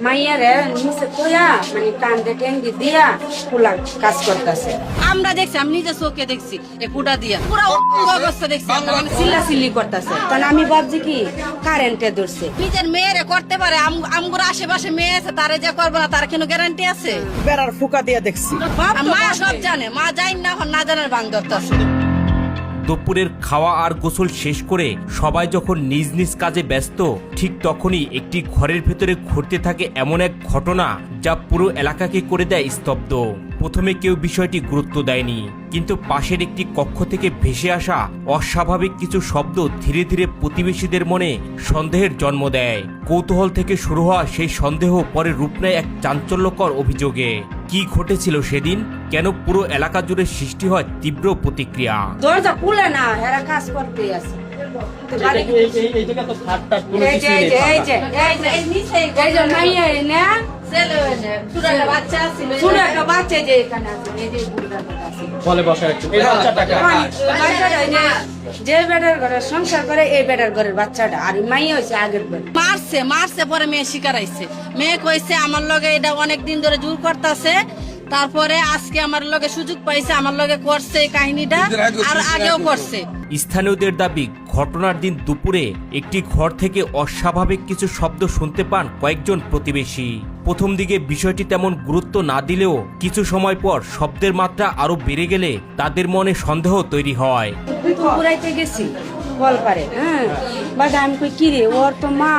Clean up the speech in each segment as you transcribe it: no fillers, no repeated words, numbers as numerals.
মাইয়ারে নিচে থইয়া মানে কান্দে টেঙ্গি দিয়া ফুলা কাজ করতেছে। আমরা দেখছি, আমি নিজে চোখে দেখছি এই ফুটা দিয়া পুরো অবস্থা দেখছি। চিল্লা চিল্লি করতেছে, তখন আমি ভাবছি কি কারেন্টে ধরছে। নিজের মেয়েরে করতে পারে, আমগুলো আশেপাশে মেয়ে আছে, তারে যে করবো না তার কোনো গ্যারান্টি আছে? বেড়ার ফুকা দিয়ে দেখছি। মা সব জানে, মা যাই না না জানার ভাঙ ধরতেছে। দুপুরের খাওয়া আর গোসল শেষ করে সবাই যখন নিজ নিজ কাজে ব্যস্ত, ঠিক তখনই একটি ঘরের ভেতরে ঘটতে থাকে এমন এক ঘটনা যা পুরো এলাকাকে করে দেয় স্তব্ধ। প্রথমে কেউ বিষয়টি গুরুত্ব দেয়নি, কিন্তু পাশের একটি কক্ষ থেকে ভেসে আসা অস্বাভাবিক কিছু শব্দ ধীরে ধীরে প্রতিবেশীদের মনে সন্দেহের জন্ম দেয়। কৌতূহল থেকে শুরু হওয়া সেই সন্দেহ পরে রূপ নেয় এক চাঞ্চল্যকর অভিযোগে। কি ঘটেছিল সেদিন, কেন পুরো এলাকা জুড়ে সৃষ্টি হয় তীব্র প্রতিক্রিয়া। দরজা খুলে না, এরা কাজ করতে আছে। যে বেটার ঘরে সংসার করে এই বেটার ঘরের বাচ্চাটা, আর মাইয়া হয়েছে আগের বের। মারছে পরে মেয়ে শিকার আইছে। মেয়ে কইছে আমার লগে এটা অনেকদিন ধরে জোর করতেছে, তারপরে আজকে আমার লগে সুযোগ পাইছে, আমার লগে করছে এই কাহিনীটা, আর আগেও করছে। স্থানীয়দের দাবি, ঘটনার দিন দুপুরে একটি ঘর থেকে অস্বাভাবিক কিছু শব্দ শুনতে পান কয়েকজন প্রতিবেশী। প্রথম দিকে বিষয়টি তেমন গুরুত্ব না দিলেও কিছু সময় পর শব্দের মাত্রা আরো বেড়ে গেলে তাদের মনে সন্দেহ তৈরি হয়। পুরাইতে গেছি বল পারে, হ্যাঁ বাট আমি কই কি রে, ওর তো মা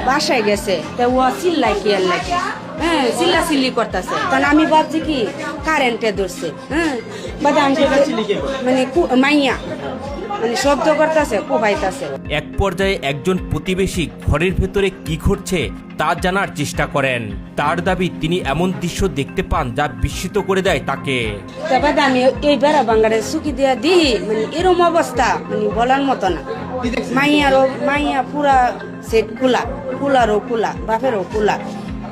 বাসায় গেছে, তা ও চিল্লাই কি আর লাগে, হ্যাঁ চিল্লা চিল্লি করতেছে। তখন আমি ভাবছি কি কারেন্টে ধরছে, হ্যাঁ বাট আমি মানে মাইয়া মানে শব্দ করতেছে, কোপাইতেছে। এক পর্যায়ে একজন প্রতিবেশী ঘরের ভেতরে কি ঘটছে তা জানার চেষ্টা করেন। তার দাবি, তিনি এমন দৃশ্য দেখতে পান যা বিস্মিত করে দেয় তাকে। তারপর আমি এই বেড়া বাঙ্গারে চুকি দিয়া দিই, মানে এরম অবস্থা মানে বলার মতো না। মাইয়া পুরা সেট খোলা, খোলারও খোলা, বাপেরও খোলা,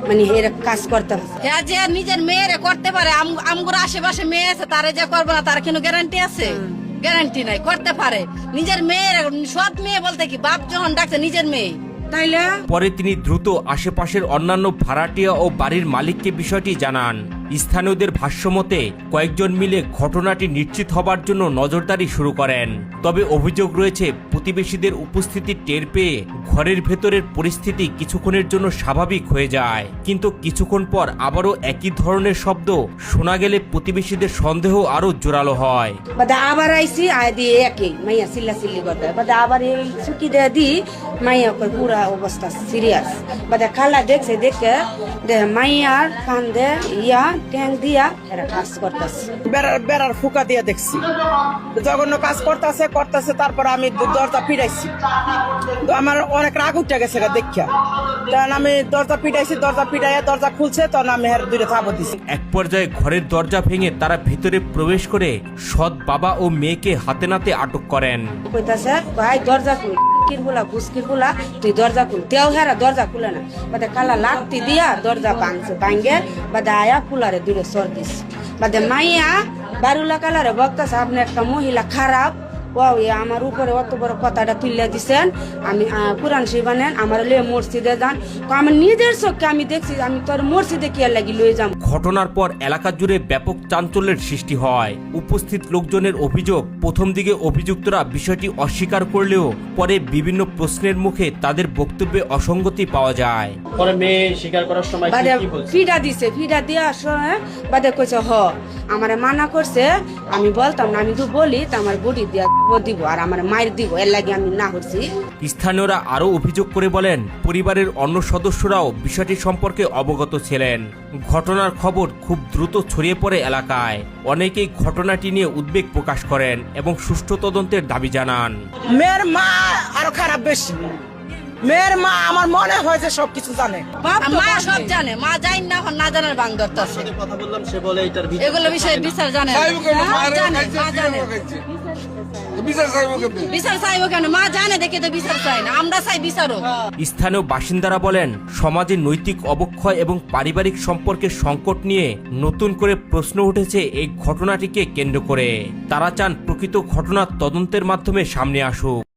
মানে এর কাজ করতে হবে। হ্যাঁ, যে নিজের মেয়েরে করতে পারে, আমগুলো আশেপাশে মেয়ে আছে, তারে যে করবো না তার কোনো গ্যারান্টি আছে? গ্যারান্টি নাই, করতে পারে। নিজের মেয়ের, সৎ মেয়ে বলতে কি, বাপ যখন ডাকছে নিজের মেয়ে। তাইলে পরে তিনি দ্রুত আশেপাশের অন্যান্য ভাড়াটিয়া ও বাড়ির মালিককে বিষয়টি জানান। স্থানীয়দের ভাষ্যমতে কয়েকজন মিলে ঘটনাটি নিশ্চিত হবার জন্য নজরদারি শুরু করেন। তবে অভিযোগ রয়েছে, প্রতিবেশীদের উপস্থিতি টের পেয়ে ঘরের ভেতরের পরিস্থিতি কিছুক্ষণের জন্য স্বাভাবিক হয়ে যায়, কিন্তু কিছুক্ষণ পর আবারও একই ধরনের শব্দ শোনা গেলে প্রতিবেশীদের সন্দেহ আরো জোরালো হয়। বাদা আবার আইসি আয় দিয়ে একই মাইয়া চিল্লা চিল্লি করতে, বাদা আবার এই চুকি দেয়া দি মাইয়া পুরা অবস্থা সিরিয়াস। বাদা খালা দেখছে, দেখে মাইয়ার কান্দে ইয়া ট্যাং দিয়া এরা কাজ করতেছে। বেড়ার ফুকা দিয়ে দেখছি, জঘন্য কাজ করতেছে। তারপর আমি দরজা পিটাইছি, তো আমার অনেক রাগ উঠে গেছে দেখিয়া। তখন আমি দরজা পিটাইয়া দরজা খুলছে, তখন আমি দুইটা থাবো দিছি। এক পর্যায়ে ঘরের দরজা ভেঙে তারা ভিতরে প্রবেশ করে সৎ বাবা ও মেয়েকে হাতে নাতে আটক করেন। কইতাছে ভাই দরজা খুল, কিরগুলা ঘুসকিরগুলা তুই দরজা খুল। তেও হেরা দরজা খুলে না, বাদে কালা লাঠি দিয়া দরজা ভাঙে, বাদে আয়া কুলারে দূরে সর দিস। বাদে মাইয়া বারুলা কালারে বক্তাছে, আপনি একটা মহিলা খারাপ, ও আমার উপরে অত বড় কথাটা তুলে দিচ্ছেন, আমি কোরআন শরীফ আনেন, আমার লিয়ে মসজিদে যান। আমার নিজের চোখে আমি দেখছি, আমি তোর মসজিদে কি লাগি লয়ে যাম। ঘটনার পর এলাকা জুড়ে ব্যাপক চাঞ্চল্যের সৃষ্টি হয়। উপস্থিত লোকজনের অভিযোগ, প্রথম দিকে অভিযুক্তরা বিষয়টি অস্বীকার করলেও পরে বিভিন্ন প্রশ্নের মুখে তাদের বক্তব্যে অসঙ্গতি পাওয়া যায়। পরে মেয়ে স্বীকার করার সময় কি বলছে? ফিডা দিছে, ফিডা দিয়া বাদে কইছে আমারে মানা করছে, আমি বলতাম না, আমি তো বলি তো আমার বডি দিয়া দিব আর আমার মায়ের দিব, এর লাগে আমি না করছি। স্থানীয়রা আরো অভিযোগ করে বলেন, পরিবারের অন্য সদস্যরাও বিষয়টি সম্পর্কে অবগত ছিলেন। ঘটনার খবর খুব দ্রুত ছড়িয়ে পড়ে এলাকায়। অনেকেই ঘটনাটি নিয়ে উদ্বেগ প্রকাশ করেন এবং সুষ্ঠু তদন্তের দাবি জানান। মেয়ের মা আরো খারাপ বেশি। মেয়ের মা আমার মনে হয় যে সবকিছু জানে, মা সব জানে, মা যাই না না জানার ভাঙ ধরতেছে। কথা বললাম, সে বলে এটার এগুলো বিষয়ে বিচার জানে, বিচার চাইবো কেন? মা জানে দেখে তো বিচার চাই না, আমরা চাই বিচারও। স্থানীয় বাসিন্দারা বলেন, সমাজে নৈতিক অবক্ষয় এবং পারিবারিক সম্পর্কের সংকট নিয়ে নতুন করে প্রশ্ন উঠেছে এই ঘটনাটিকে কেন্দ্র করে। তারা চান প্রকৃত ঘটনার তদন্তের মাধ্যমে সামনে আসুক।